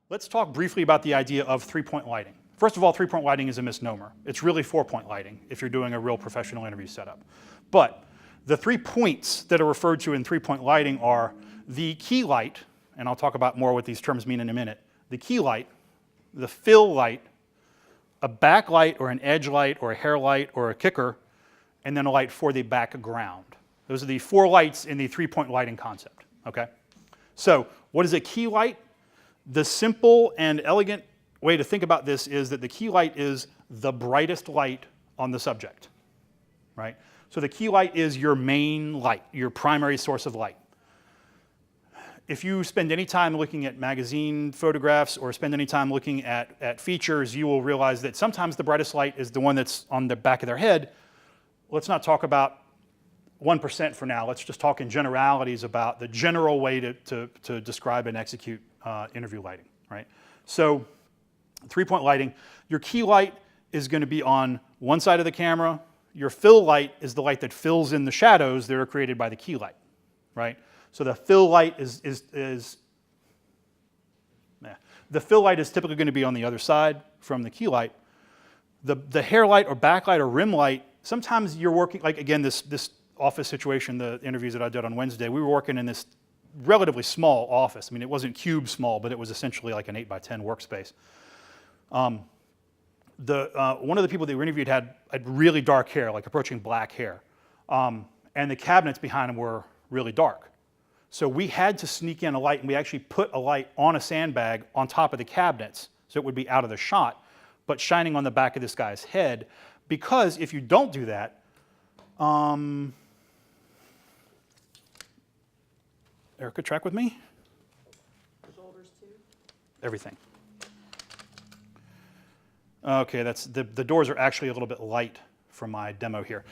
Let's talk briefly about the idea of three-point lighting. First of all, three-point lighting is a misnomer. It's really four-point lighting if you're doing a real professional interview setup. But the 3 points that are referred to in three-point lighting are the key light, and I'll talk about more what these terms mean in a minute, the key light, the fill light, a backlight or an edge light or a hair light or a kicker, and then a light for the background. Those are the 4 lights in the three-point lighting concept, okay? So what is a key light? The simple and elegant way to think about this is that the key light is the brightest light on the subject, right? So the key light is your main light, your primary source of light. If you spend any time looking at magazine photographs or spend any time looking at features, you will realize that sometimes the brightest light is the one that's on the back of their head. Let's not talk about 1% for now. Let's just talk in generalities about the general way to describe and execute interview lighting, right? So three-point lighting, your key light is going to be on one side of the camera. Your fill light is the light that fills in the shadows that are created by the key light, right? So the fill light the fill light is typically going to be on the other side from the key light. The hair light or backlight or rim light, sometimes you're working, like again, this office situation, the interviews that I did on Wednesday, we were working in this relatively small office. I mean, it wasn't cube small, but it was essentially like an 8x10 workspace. One of the people that we interviewed had really dark hair, like approaching black hair. And the cabinets behind him were really dark. So we had to sneak in a light, and we actually put a light on a sandbag on top of the cabinets so it would be out of the shot, but shining on the back of this guy's head. Because if you don't do that, Erica, track with me? Shoulders too? Everything. Okay, the doors are actually a little bit light for my demo here.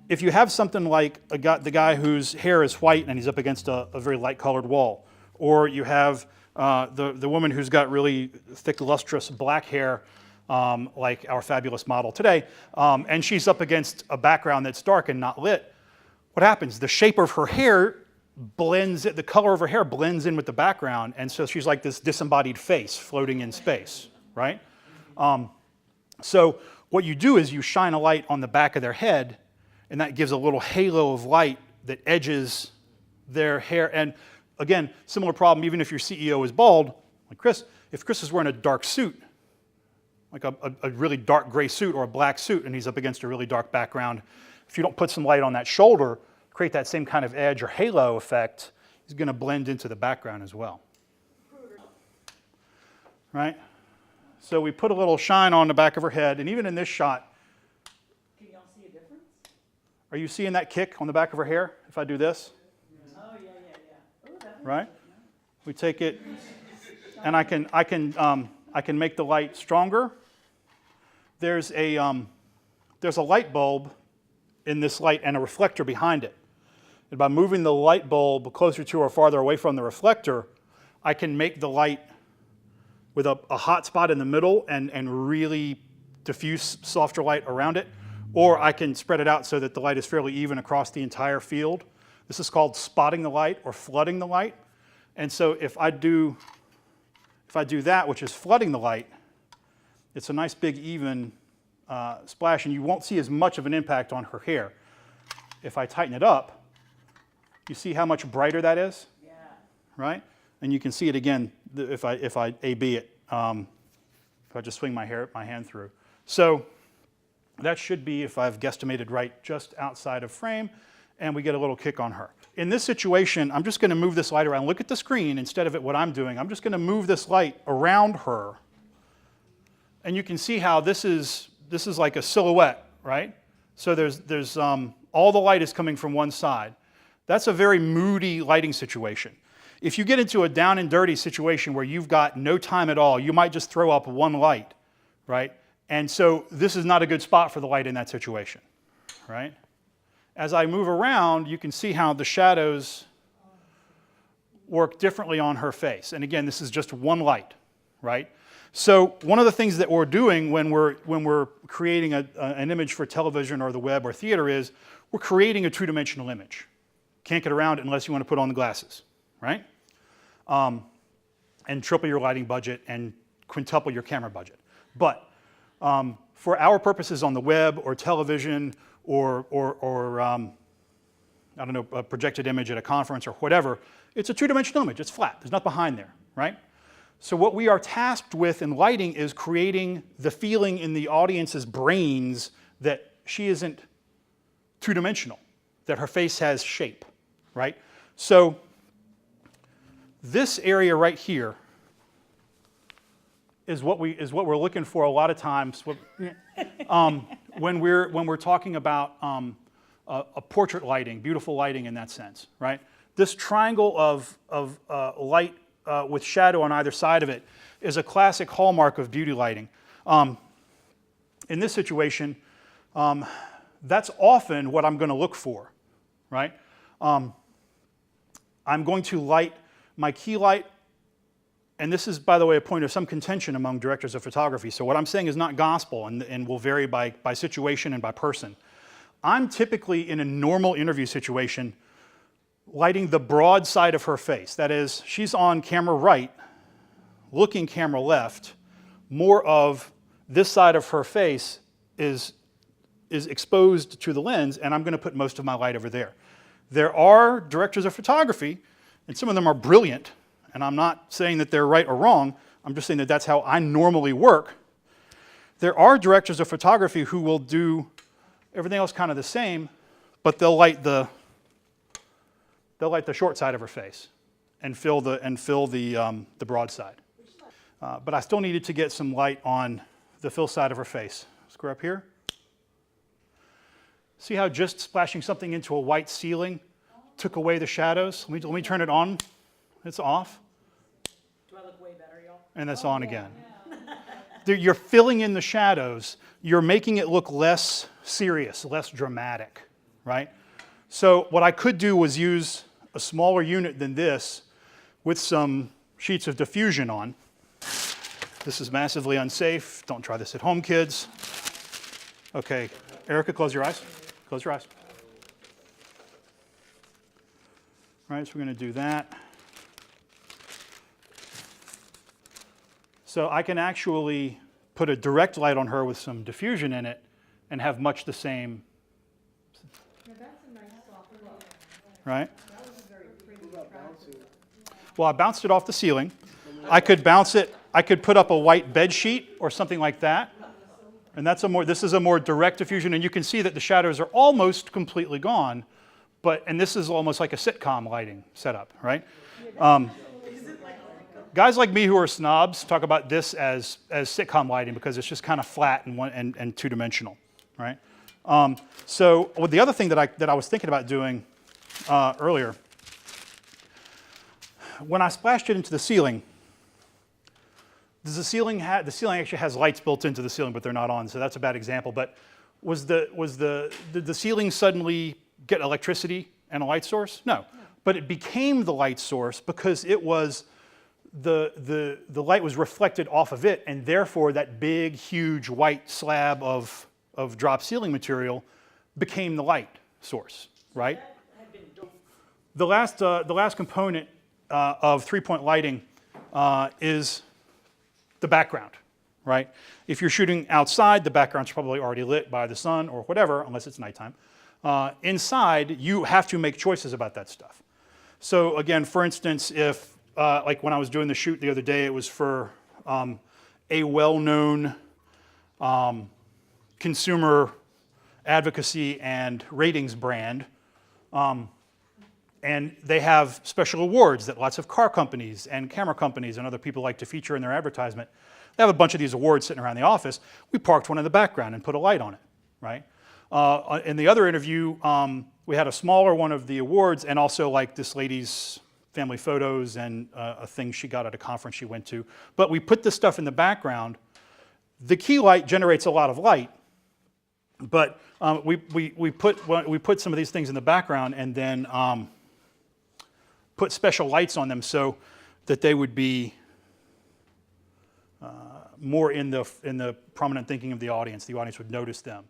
If you have something like the guy whose hair is white and he's up against a very light colored wall, or you have the woman who's got really thick, lustrous black hair, like our fabulous model today, and she's up against a background that's dark and not lit, what happens? The shape of her hair blends, the color of her hair blends in with the background, and so she's like this disembodied face floating in space, right? So what you do is you shine a light on the back of their head, and that gives a little halo of light that edges their hair. And again, similar problem, even if your CEO is bald, like Chris, if Chris is wearing a dark suit, like a really dark gray suit or a black suit, and he's up against a really dark background, if you don't put some light on that shoulder, create that same kind of edge or halo effect, he's going to blend into the background as well. Right? So we put a little shine on the back of her head, and even in this shot, can y'all see a difference? Are you seeing that kick on the back of her hair if I do this? Oh, yeah. Ooh, that right? We take it, and I can make the light stronger. There's a light bulb in this light and a reflector behind it. And by moving the light bulb closer to or farther away from the reflector, I can make the light with a hot spot in the middle and really diffuse softer light around it, or I can spread it out so that the light is fairly even across the entire field. This is called spotting the light or flooding the light. And so if I do that, which is flooding the light, it's a nice big even splash, and you won't see as much of an impact on her hair. If I tighten it up, you see how much brighter that is? Yeah. Right? And you can see it again if I A/B it, if I just swing my hand through. So that should be, if I've guesstimated right, just outside of frame, and we get a little kick on her. In this situation, I'm just going to move this light around. Look at the screen instead of what I'm doing. I'm just going to move this light around her, and you can see how this is like a silhouette, right? So there's all the light is coming from one side. That's a very moody lighting situation. If you get into a down and dirty situation where you've got no time at all, you might just throw up one light, right? And so this is not a good spot for the light in that situation, right? As I move around, you can see how the shadows work differently on her face. And again, this is just one light, right? So one of the things that we're doing when we're creating an image for television or the web or theater is we're creating a two-dimensional image. Can't get around it unless you want to put on the glasses, right? and triple your lighting budget and quintuple your camera budget. But for our purposes on the web or television or I don't know, a projected image at a conference or whatever, it's a two-dimensional image. It's flat. There's nothing behind there, right? So what we are tasked with in lighting is creating the feeling in the audience's brains that she isn't two-dimensional, that her face has shape, right? So this area right here is what we're looking for a lot of times when we're talking about a portrait lighting, beautiful lighting in that sense, right? This triangle of light with shadow on either side of it is a classic hallmark of beauty lighting. In this situation, that's often what I'm going to look for, right? I'm going to light my key light, and this is, by the way, a point of some contention among directors of photography. So what I'm saying is not gospel and will vary by situation and by person. I'm typically in a normal interview situation lighting the broad side of her face. That is, she's on camera right, looking camera left. More of this side of her face is exposed to the lens, and I'm going to put most of my light over there. There are directors of photography, and some of them are brilliant, and I'm not saying that they're right or wrong. I'm just saying that that's how I normally work. There are directors of photography who will do everything else kind of the same, but they'll light the short side of her face and fill the broad side. But I still needed to get some light on the fill side of her face. Let's go up here. See how just splashing something into a white ceiling took away the shadows? Let me turn it on. It's off. Do I look way better, y'all? And that's on again. You're filling in the shadows. You're making it look less serious, less dramatic, right? So what I could do was use a smaller unit than this with some sheets of diffusion on. This is massively unsafe. Don't try this at home, kids. Okay, Erica, close your eyes. Close your eyes. All right, so we're going to do that. So I can actually put a direct light on her with some diffusion in it and have much the same. Yeah, that's a nice soft look. Right? That was a very pretty attractive. Well, I bounced it off the ceiling. I could bounce it. I could put up a white bed sheet or something like that. And this is a more direct diffusion, and you can see that the shadows are almost completely gone. And this is almost like a sitcom lighting setup, right? Guys like me who are snobs talk about this as sitcom lighting because it's just kind of flat and two-dimensional, right? So the other thing that I was thinking about doing earlier, when I splashed it into the ceiling, the ceiling actually has lights built into the ceiling, but they're not on, so that's a bad example. But did the ceiling suddenly get electricity and a light source? No. But it became the light source because it was the light was reflected off of it, and therefore that big, huge white slab of drop ceiling material became the light source, right? The last component of three-point lighting is the background, right? If you're shooting outside, the background's probably already lit by the sun or whatever, unless it's nighttime. Inside, you have to make choices about that stuff. So again, for instance, if like when I was doing the shoot the other day, it was for a well-known consumer advocacy and ratings brand. And they have special awards that lots of car companies and camera companies and other people like to feature in their advertisement. They have a bunch of these awards sitting around the office. We parked one in the background and put a light on it, right? In the other interview, we had a smaller one of the awards and also like this lady's family photos and a thing she got at a conference she went to. But we put this stuff in the background. The key light generates a lot of light, but we put some of these things in the background and then put special lights on them so that they would be more in the prominent thinking of the audience. The audience would notice them.